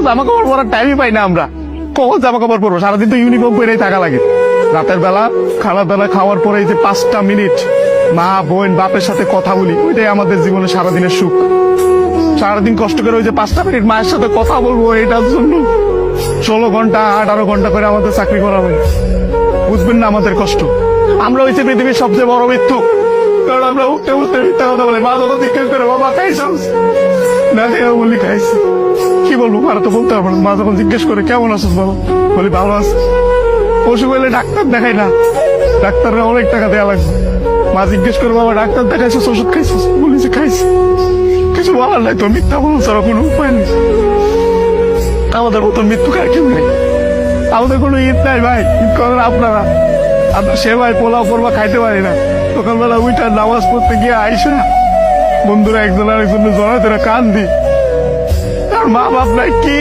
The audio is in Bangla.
জামা কাপড় পরার টাইমই পাই না আমরা। কখন জামা কাপড় পরবো? সারাদিন তো ইউনিফর্ম পরেই থাকা লাগে। রাতের বেলা খাওয়া খাওয়ার পরে যে 5টা মিনিট মা বোন বাপের সাথে কথা বলি, ওইটাই আমাদের জীবনে সারাদিনের সুখ। সারাদিন কষ্ট করে ওই যে 5টা মিনিট মায়ের সাথে কথা বলবো, এটার জন্য 16 ঘন্টা 18 ঘন্টা করে আমাদের চাকরি করা হয়। বুঝবেন না আমাদের কষ্ট। আমরা হয়েছে পৃথিবীর সবচেয়ে বড় মৃত্যু, কারণ আমরা উঠতে উঠতে মিথ্যা কথা বলি। মা যত জিজ্ঞেস করে বাবা খাইছ না, বলি খাইছি। কি বলবো, আর তো বলতে পারবো না। মা যখন জিজ্ঞেস করে কেমন আছিস বাবা, বলি ভালো আছি। অসুখ হইলে ডাক্তার দেখাই না, ডাক্তাররা অনেক টাকা দেওয়া লাগবে। মা জিজ্ঞেস করে বাবা ডাক্তার দেখাইছিস, ওষুধ খাইছিস, বলেছি খাইছি। কিছু বলার নাই তো, মিথ্যা বলো ছাড়া কোনো উপায় নেই। আমাদের মতো মৃত্যু কার কেউ নেই। আমাদের কোনো ঈদ নাই ভাই, ঈদ করেন আপনারা। আমরা সেবাই পোলাও পরবা খাইতে পারি না। সকালবেলা উইটার নামাজ পড়তে গিয়ে আইসে না বন্ধুরা একজন আরেকজনের জড়ায় কান দি। আর মা বাপ নাই কি